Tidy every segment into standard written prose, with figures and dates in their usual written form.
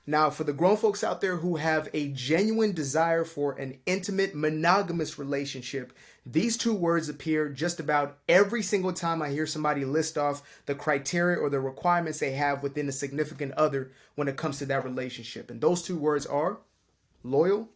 Now, for the grown folks out there who have a genuine desire for an intimate, monogamous relationship, these two words appear just about every single time I hear somebody list off the criteria or the requirements they have within a significant other when it comes to that relationship. And those two words are loyal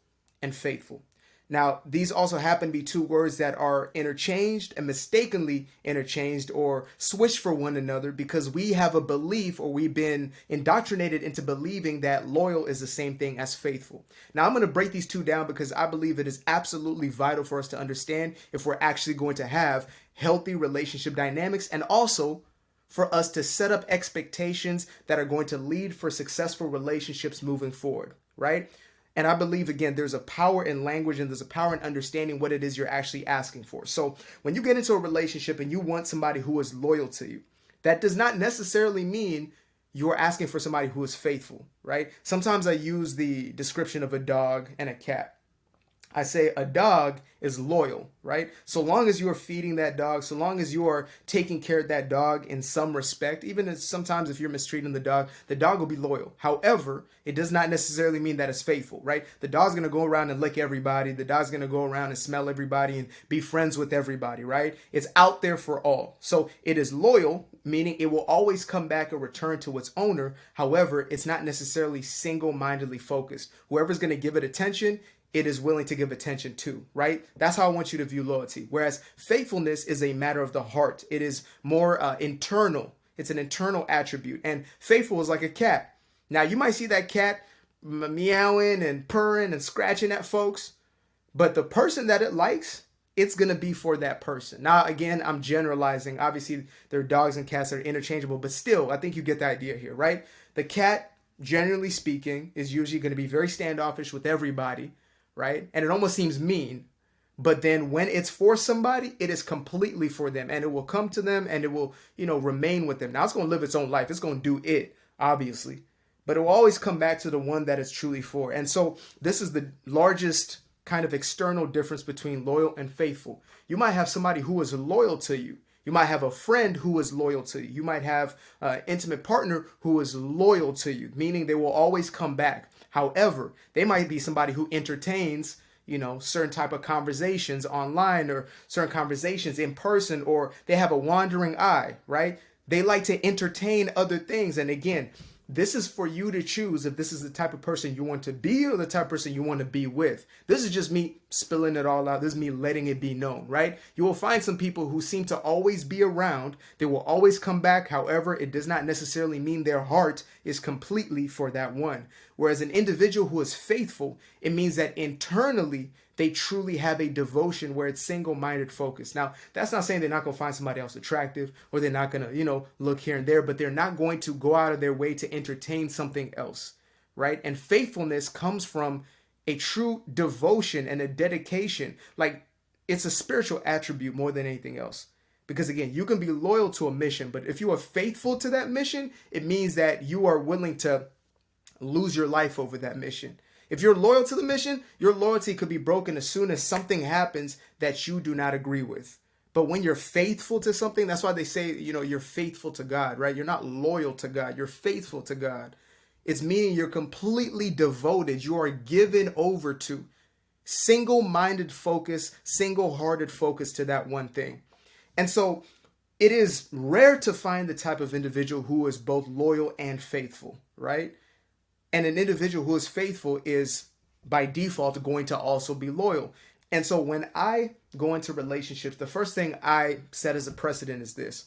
and faithful. Now, these also happen to be two words that are interchanged and mistakenly interchanged or switched for one another because we have a belief, or we've been indoctrinated into believing, that loyal is the same thing as faithful. Now, I'm going to break these two down because I believe it is absolutely vital for us to understand if we're actually going to have healthy relationship dynamics, and also for us to set up expectations that are going to lead for successful relationships moving forward, right? And I believe, again, there's a power in language and there's a power in understanding what it is you're actually asking for. So when you get into a relationship and you want somebody who is loyal to you, that does not necessarily mean you're asking for somebody who is faithful, right? Sometimes I use the description of a dog and a cat. I say a dog is loyal, right? So long as you are feeding that dog, so long as you are taking care of that dog in some respect, even if sometimes if you're mistreating the dog will be loyal. However, it does not necessarily mean that it's faithful, right? The dog's going to go around and lick everybody. The dog's going to go around and smell everybody and be friends with everybody, right? It's out there for all. So it is loyal, meaning it will always come back and return to its owner. However, it's not necessarily single-mindedly focused. Whoever's going to give it attention, it is willing to give attention to, right? That's how I want you to view loyalty. Whereas faithfulness is a matter of the heart. It is more internal. It's an internal attribute. And faithful is like a cat. Now, you might see that cat meowing and purring and scratching at folks, but the person that it likes, it's going to be for that person. Now, again, I'm generalizing. Obviously, there are dogs and cats that are interchangeable, but still, I think you get the idea here, right? The cat, generally speaking, is usually going to be very standoffish with everybody, right? And it almost seems mean. But then when it's for somebody, it is completely for them, and it will come to them and it will, remain with them. Now, it's going to live its own life. It's going to do it, obviously, but it will always come back to the one that it's truly for. And so this is the largest kind of external difference between loyal and faithful. You might have somebody who is loyal to you. You might have a friend who is loyal to you. You might have an intimate partner who is loyal to you, meaning they will always come back. However, they might be somebody who entertains, certain type of conversations online or certain conversations in person, or they have a wandering eye, right? They like to entertain other things. And again, this is for you to choose if this is the type of person you want to be or the type of person you want to be with. This is just me spilling it all out. This is me letting it be known, right? You will find some people who seem to always be around. They will always come back. However, it does not necessarily mean their heart is completely for that one. Whereas an individual who is faithful, it means that internally they truly have a devotion where it's single-minded focus. Now, that's not saying they're not going to find somebody else attractive or they're not going to, look here and there, but they're not going to go out of their way to entertain something else, right? And faithfulness comes from a true devotion and a dedication. Like, it's a spiritual attribute more than anything else. Because again, you can be loyal to a mission, but if you are faithful to that mission, it means that you are willing to lose your life over that mission. If you're loyal to the mission, your loyalty could be broken as soon as something happens that you do not agree with. But when you're faithful to something, that's why they say, you're faithful to God, right? You're not loyal to God. You're faithful to God. It's meaning you're completely devoted. You are given over to single-minded focus, single-hearted focus to that one thing. And so it is rare to find the type of individual who is both loyal and faithful, right? And an individual who is faithful is by default going to also be loyal. And so when I go into relationships, the first thing I set as a precedent is this.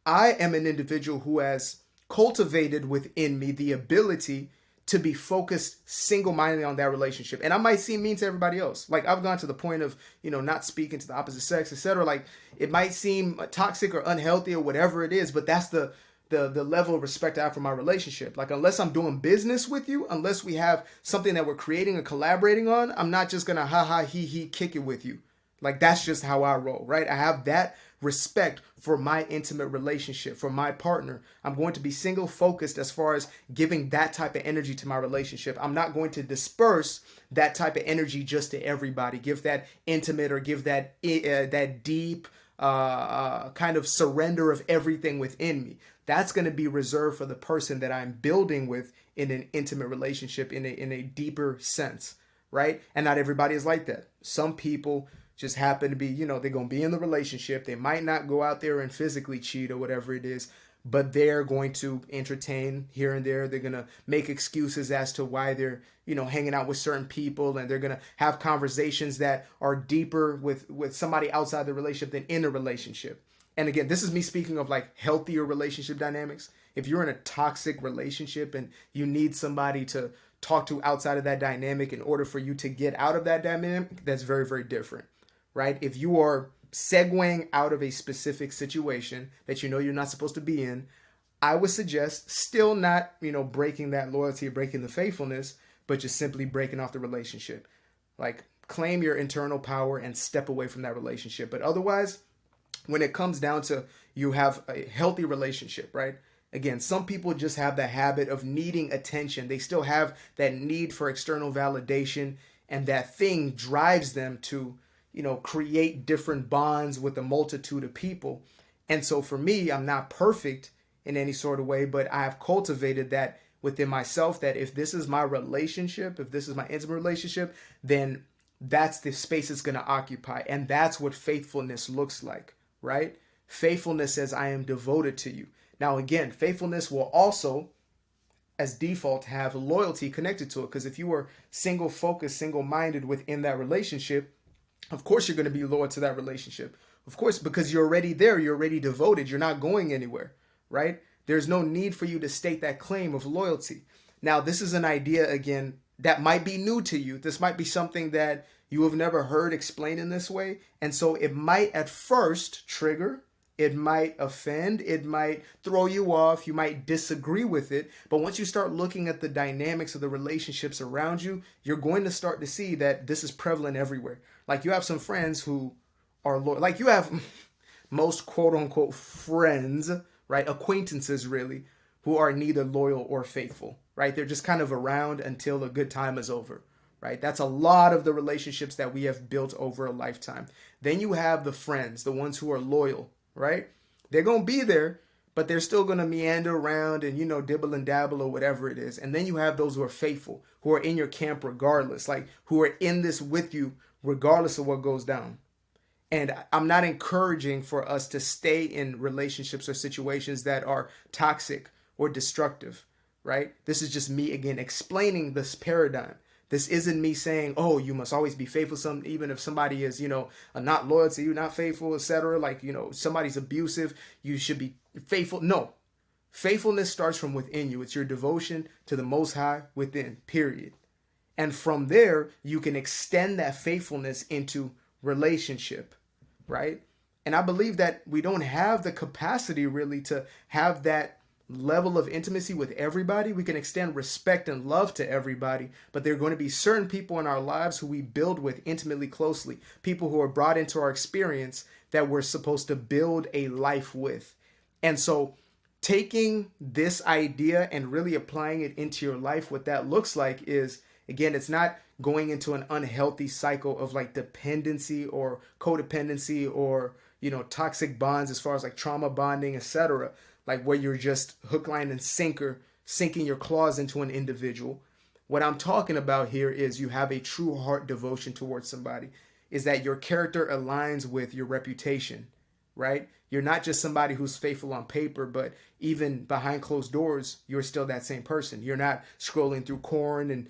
I am an individual who has cultivated within me the ability to be focused single-mindedly on that relationship. And I might seem mean to everybody else. Like, I've gone to the point of, not speaking to the opposite sex, etc. Like, it might seem toxic or unhealthy or whatever it is, but that's the level of respect I have for my relationship. Like, unless I'm doing business with you, unless we have something that we're creating and collaborating on, I'm not just going to ha-ha, he kick it with you. Like, that's just how I roll, right? I have that respect for my intimate relationship, for my partner. I'm going to be single focused as far as giving that type of energy to my relationship. I'm not going to disperse that type of energy just to everybody, give that intimate or give that deep kind of surrender of everything within me. That's going to be reserved for the person that I'm building with in an intimate relationship in a deeper sense, right? And not everybody is like that. Some people just happen to be, they're going to be in the relationship. They might not go out there and physically cheat or whatever it is, but they're going to entertain here and there. They're going to make excuses as to why they're, hanging out with certain people, and they're going to have conversations that are deeper with somebody outside the relationship than in a relationship. And again, this is me speaking of like healthier relationship dynamics. If you're in a toxic relationship and you need somebody to talk to outside of that dynamic in order for you to get out of that dynamic, that's very, very different, right? If you are segueing out of a specific situation that you're not supposed to be in, I would suggest still not, breaking that loyalty or breaking the faithfulness, but just simply breaking off the relationship. Like, claim your internal power and step away from that relationship. But otherwise, when it comes down to you have a healthy relationship, right? Again, some people just have the habit of needing attention. They still have that need for external validation, and that thing drives them to, create different bonds with a multitude of people. And so for me, I'm not perfect in any sort of way, but I have cultivated that within myself, that if this is my relationship, if this is my intimate relationship, then that's the space it's going to occupy. And that's what faithfulness looks like, right? Faithfulness says, I am devoted to you. Now, again, faithfulness will also, as default, have loyalty connected to it. Because if you are single-focused, single-minded within that relationship, of course you're going to be loyal to that relationship. Of course, because you're already there, you're already devoted, you're not going anywhere, right? There's no need for you to state that claim of loyalty. Now, this is an idea, again, that might be new to you. This might be something that you have never heard explained in this way. And so it might at first trigger, it might offend, it might throw you off, you might disagree with it. But once you start looking at the dynamics of the relationships around you, you're going to start to see that this is prevalent everywhere. Like, you have some friends who are loyal. Like, you have most quote unquote friends, right? Acquaintances, really, who are neither loyal or faithful, right? They're just kind of around until a good time is over, right? That's a lot of the relationships that we have built over a lifetime. Then you have the friends, the ones who are loyal, right? They're going to be there, but they're still going to meander around and, dibble and dabble or whatever it is. And then you have those who are faithful, who are in your camp regardless, like who are in this with you regardless of what goes down. And I'm not encouraging for us to stay in relationships or situations that are toxic or destructive, right? This is just me, again, explaining this paradigm. This isn't me saying, oh, you must always be faithful, even if somebody is, not loyal to you, not faithful, etc. Like, somebody's abusive, you should be faithful. No, faithfulness starts from within you. It's your devotion to the Most High within, period. And from there, you can extend that faithfulness into relationship, right? And I believe that we don't have the capacity really to have that level of intimacy with everybody. We can extend respect and love to everybody, but there are going to be certain people in our lives who we build with intimately closely, people who are brought into our experience that we're supposed to build a life with. And so taking this idea and really applying it into your life, what that looks like is, again, it's not going into an unhealthy cycle of like dependency or codependency or, toxic bonds as far as like trauma bonding, etc., like where you're just hook, line, and sinker, sinking your claws into an individual. What I'm talking about here is you have a true heart devotion towards somebody, is that your character aligns with your reputation, right? You're not just somebody who's faithful on paper, but even behind closed doors, you're still that same person. You're not scrolling through corn and,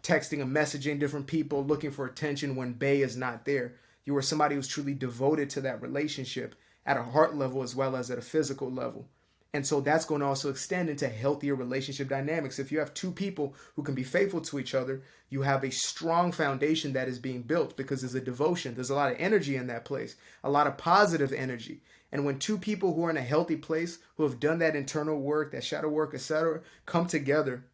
texting and messaging different people looking for attention when Bay is not there. You are somebody who's truly devoted to that relationship at a heart level as well as at a physical level. And so that's going to also extend into healthier relationship dynamics. If you have two people who can be faithful to each other, you have a strong foundation that is being built because there's a devotion. There's a lot of energy in that place, a lot of positive energy. And when two people who are in a healthy place, who have done that internal work, that shadow work, etc., come together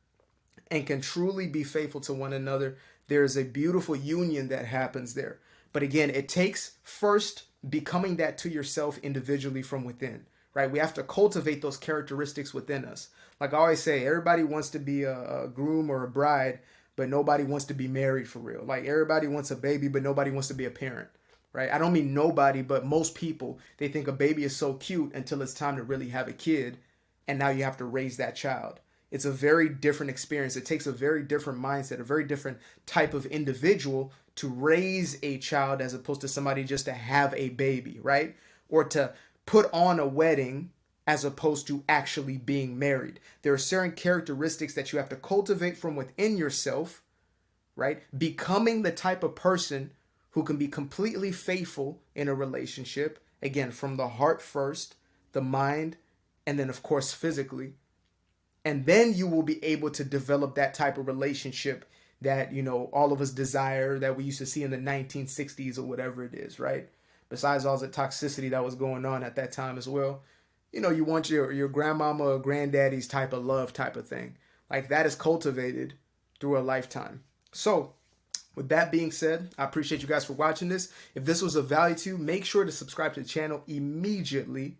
and can truly be faithful to one another, there's a beautiful union that happens there. But again, it takes first becoming that to yourself individually from within, right? We have to cultivate those characteristics within us. Like I always say, everybody wants to be a groom or a bride, but nobody wants to be married for real. Like everybody wants a baby, but nobody wants to be a parent, right? I don't mean nobody, but most people, they think a baby is so cute until it's time to really have a kid. And now you have to raise that child. It's a very different experience. It takes a very different mindset, a very different type of individual to raise a child as opposed to somebody just to have a baby, right? Or to put on a wedding as opposed to actually being married. There are certain characteristics that you have to cultivate from within yourself, right? Becoming the type of person who can be completely faithful in a relationship, again, from the heart first, the mind, and then, of course, physically. And then you will be able to develop that type of relationship that, you know, all of us desire, that we used to see in the 1960s or whatever it is, right? Besides all the toxicity that was going on at that time as well. You know, you want your grandmama or granddaddy's type of love type of thing. Like, that is cultivated through a lifetime. So, with that being said, I appreciate you guys for watching this. If this was of value to you, make sure to subscribe to the channel immediately.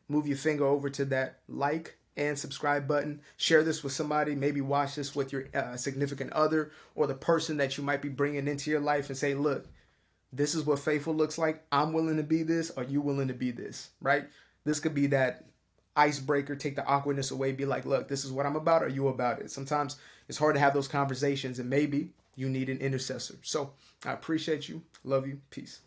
Move your finger over to that like and subscribe button. Share this with somebody. Maybe watch this with your significant other or the person that you might be bringing into your life and say, look, this is what faithful looks like. I'm willing to be this. Are you willing to be this, right? This could be that icebreaker, take the awkwardness away, be like, look, this is what I'm about. Are you about it? Sometimes it's hard to have those conversations, and maybe you need an intercessor. So I appreciate you. Love you. Peace.